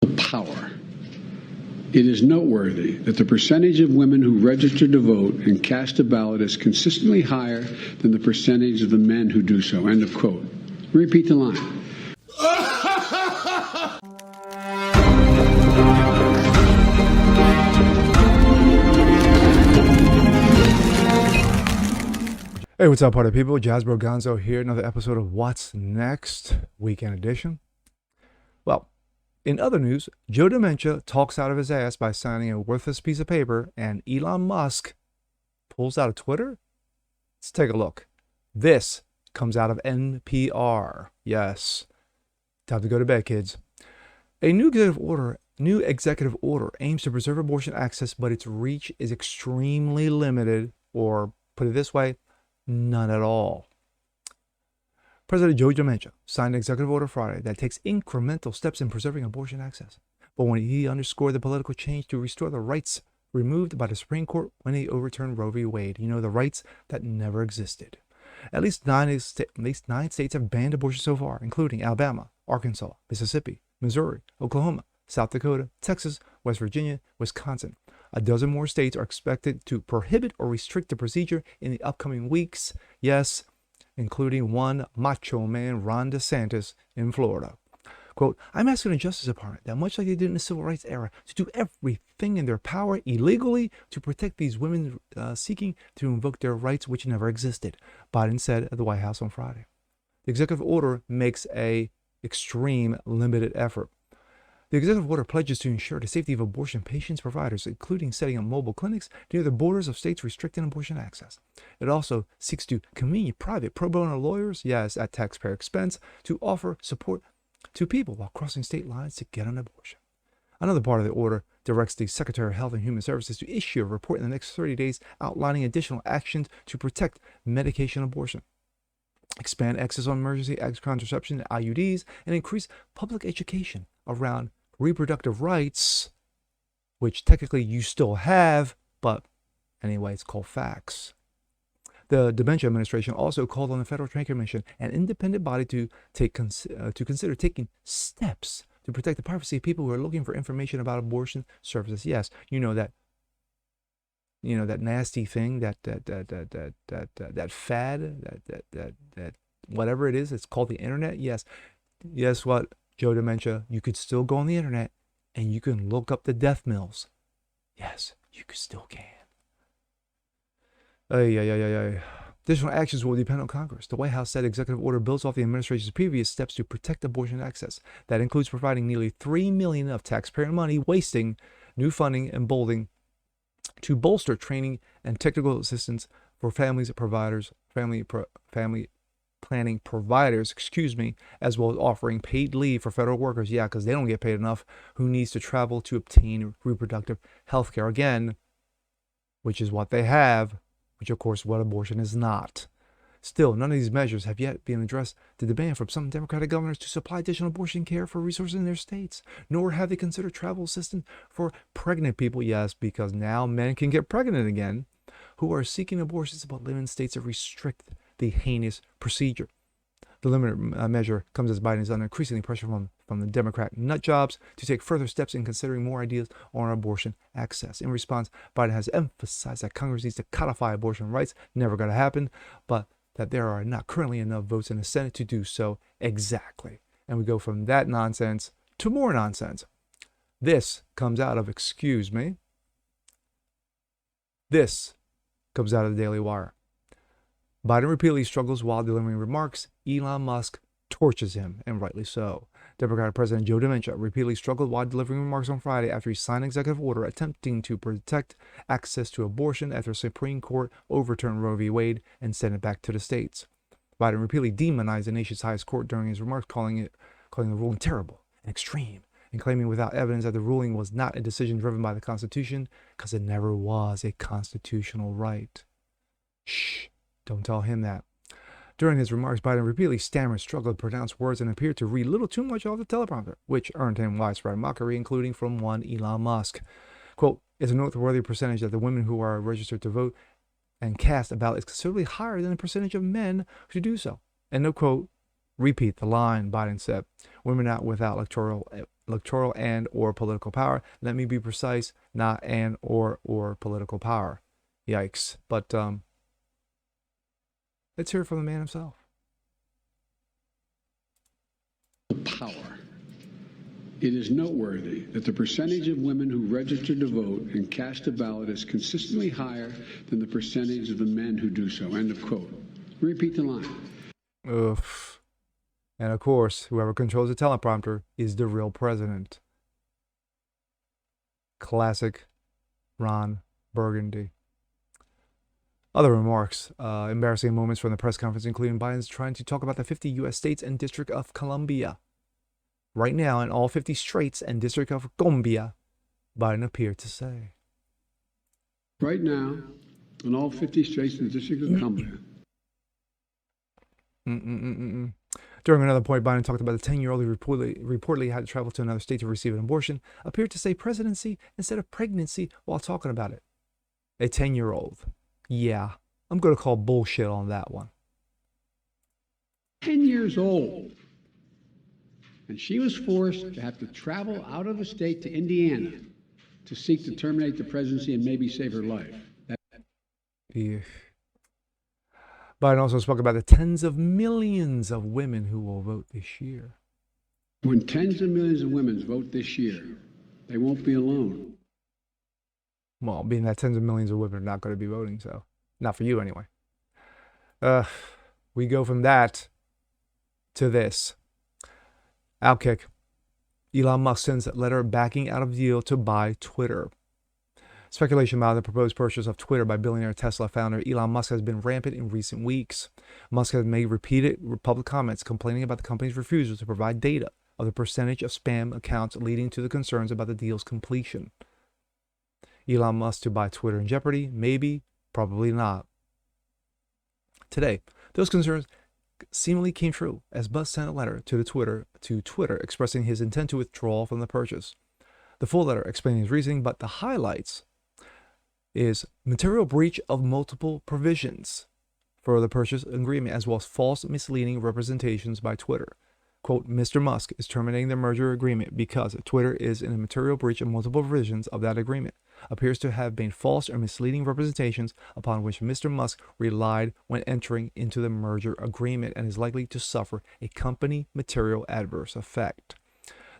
the power. It is noteworthy that the percentage of women who register to vote and cast a ballot is consistently higher than the percentage of the men who do so. End of quote. Repeat the line. Hey, what's up, party people? Jasper Gonzo here. Another episode of What's Next, weekend edition. Well, in other news, Joe Dementia talks out of his ass by signing a worthless piece of paper, and Elon Musk pulls out of Twitter. Let's take a look. This comes out of NPR. Yes. Time to go to bed, kids. A new executive order aims to preserve abortion access, but its reach is extremely limited, or put it this way, none at all. President Joe Dementia signed an executive order Friday that takes incremental steps in preserving abortion access. But when he underscored the political change to restore the rights removed by the Supreme Court when he overturned Roe v. Wade, the rights that never existed. At least nine states have banned abortion so far, including Alabama, Arkansas, Mississippi, Missouri, Oklahoma, South Dakota, Texas, West Virginia, Wisconsin. A dozen more states are expected to prohibit or restrict the procedure in the upcoming weeks. Yes, including one macho man, Ron DeSantis, in Florida. Quote, I'm asking the Justice Department that much like they did in the Civil Rights era to do everything in their power illegally to protect these women seeking to invoke their rights which never existed, Biden said at the White House on Friday. The executive order makes a extreme limited effort. The executive order pledges to ensure the safety of abortion patients, providers, including setting up mobile clinics near the borders of states restricting abortion access. It also seeks to convene private pro bono lawyers, yes, at taxpayer expense, to offer support to people while crossing state lines to get an abortion. Another part of the order directs the Secretary of Health and Human Services to issue a report in the next 30 days outlining additional actions to protect medication abortion, expand access on emergency contraception and IUDs, and increase public education around reproductive rights, which technically you still have, but anyway, it's called facts. The Dementia administration also called on the Federal Trade Commission, an independent body, to consider taking steps to protect the privacy of people who are looking for information about abortion services. Yes, that nasty thing, that fad, that whatever it is, it's called the internet. Yes, guess what, Joe Dementia, you could still go on the internet and you can look up the death mills. Yes, you still can. Additional actions will depend on Congress. The White House said the executive order builds off the administration's previous steps to protect abortion access. That includes providing nearly $3 million of taxpayer money, wasting new funding and bolding to bolster training and technical assistance for family planning providers, as well as offering paid leave for federal workers, because they don't get paid enough, who needs to travel to obtain reproductive health care, again, which is what they have, which of course what abortion is not. Still, none of these measures have yet been addressed the demand from some Democratic governors to supply additional abortion care for resources in their states, nor have they considered travel assistance for pregnant people, yes, because now men can get pregnant again, who are seeking abortions but live in states that restrict the heinous procedure. The limited measure comes as Biden is under increasingly pressure from the Democrat nut jobs to take further steps in considering more ideas on abortion access. In response, Biden has emphasized that Congress needs to codify abortion rights, never going to happen, but that there are not currently enough votes in the Senate to do so exactly. And we go from that nonsense to more nonsense. This comes out of, this comes out of the Daily Wire. Biden repeatedly struggles while delivering remarks. Elon Musk torches him, and rightly so. Democratic President Joe Dementia repeatedly struggled while delivering remarks on Friday after he signed an executive order attempting to protect access to abortion after the Supreme Court overturned Roe v. Wade and sent it back to the states. Biden repeatedly demonized the nation's highest court during his remarks, calling the ruling terrible and extreme, and claiming without evidence that the ruling was not a decision driven by the Constitution, because it never was a constitutional right. Shh. Don't tell him that. During his remarks, Biden repeatedly stammered, struggled to pronounce words, and appeared to read a little too much off the teleprompter, which earned him widespread mockery, including from one Elon Musk. Quote, it's a noteworthy percentage that the women who are registered to vote and cast a ballot is considerably higher than the percentage of men who do so. And no quote, repeat the line, Biden said. Women out without electoral electoral and or political power. Let me be precise, not and or political power. Yikes. But let's hear it from the man himself. Power. It is noteworthy that the percentage of women who register to vote and cast a ballot is consistently higher than the percentage of the men who do so. End of quote. Repeat the line. Oof. And of course, whoever controls the teleprompter is the real president. Classic Ron Burgundy. Other remarks, embarrassing moments from the press conference, including Biden's trying to talk about the 50 U.S. states and District of Columbia. Right now, in all 50 states and District of Columbia, Biden appeared to say. Right now, in all 50 states and the District of Columbia. During another point, Biden talked about the 10-year-old who reportedly had to travel to another state to receive an abortion, appeared to say presidency instead of pregnancy while talking about it. A 10-year-old. Yeah, I'm going to call bullshit on that one. 10 years old. And she was forced to have to travel out of the state to Indiana to seek to terminate the presidency and maybe save her life. Yeah. Biden also spoke about the tens of millions of women who will vote this year. When tens of millions of women vote this year, they won't be alone. Well, being that tens of millions of women are not going to be voting, so not for you anyway. We go from that to this. Outkick. Elon Musk sends a letter backing out of deal to buy Twitter. Speculation about the proposed purchase of Twitter by billionaire Tesla founder Elon Musk has been rampant in recent weeks. Musk has made repeated public comments complaining about the company's refusal to provide data of the percentage of spam accounts, leading to the concerns about the deal's completion. Elon Musk to buy Twitter in jeopardy? Maybe, probably not. Today, those concerns seemingly came true as Musk sent a letter to Twitter expressing his intent to withdraw from the purchase. The full letter explaining his reasoning, but the highlights is material breach of multiple provisions for the purchase agreement, as well as false, misleading representations by Twitter. Quote, Mr. Musk is terminating the merger agreement because Twitter is in a material breach of multiple provisions of that agreement. Appears to have been false or misleading representations upon which Mr. Musk relied when entering into the merger agreement and is likely to suffer a company material adverse effect.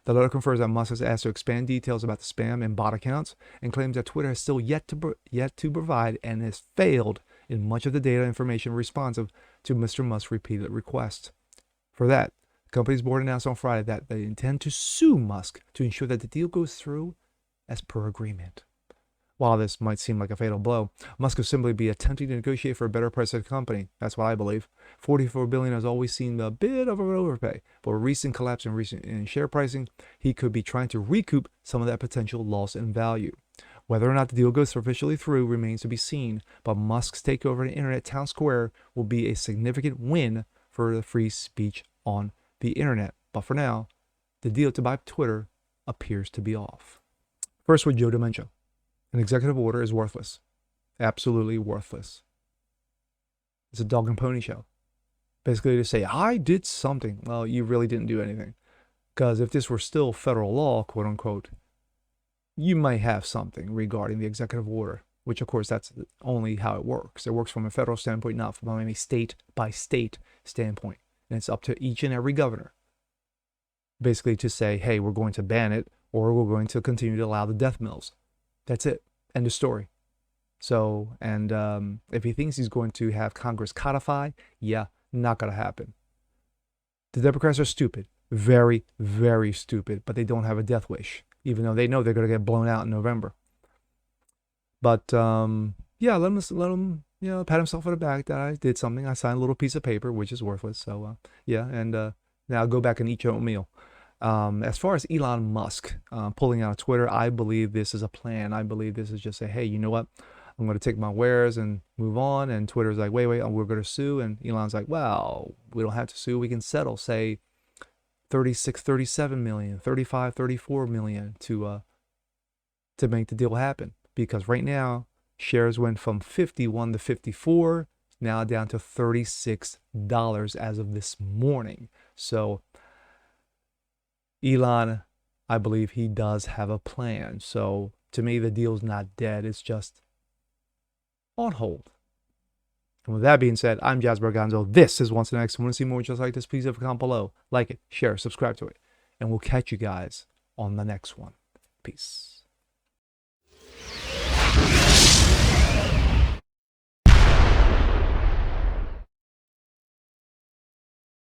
The letter confirms that Musk has asked to expand details about the spam and bot accounts and claims that Twitter has still yet to provide and has failed in much of the data information responsive to Mr. Musk's repeated requests. For that, the company's board announced on Friday that they intend to sue Musk to ensure that the deal goes through as per agreement. While this might seem like a fatal blow, Musk could simply be attempting to negotiate for a better price of the company. That's what I believe. $44 billion has always seemed a bit of an overpay, but with recent collapse in share pricing, he could be trying to recoup some of that potential loss in value. Whether or not the deal goes officially through remains to be seen, but Musk's takeover of the internet town square will be a significant win for the free speech on the internet. But for now, the deal to buy Twitter appears to be off. First with Joe DiMaggio. An executive order is worthless. Absolutely worthless. It's a dog and pony show. Basically to say, I did something. Well, you really didn't do anything. Because if this were still federal law, quote unquote, you might have something regarding the executive order, which of course that's only how it works. It works from a federal standpoint, not from a state by state standpoint. And it's up to each and every governor basically to say, hey, we're going to ban it or we're going to continue to allow the death mills. That's it. End of story. So, and if he thinks he's going to have Congress codify, yeah, not going to happen. The Democrats are stupid. Very, very stupid. But they don't have a death wish, even though they know they're going to get blown out in November. But, yeah, let him, pat himself on the back that I did something. I signed a little piece of paper, which is worthless. So, yeah, and now go back and eat your oatmeal. As far as Elon Musk pulling out of Twitter, I believe this is a plan. I believe this is just a, hey, you know what? I'm going to take my wares and move on. And Twitter's like, wait, we're going to sue. And Elon's like, well, we don't have to sue. We can settle, say, 36, 37 million, 35, 34 million to make the deal happen. Because right now, shares went from 51 to 54, now down to $36 as of this morning. So Elon I believe he does have a plan. So to me, the deal's not dead. It's just on hold. And with that being said, I'm Jazz Berganzo. This is What's Next. If you want to see more just like this, please leave a comment below. Like it, share, subscribe to it. And we'll catch you guys on the next one. Peace.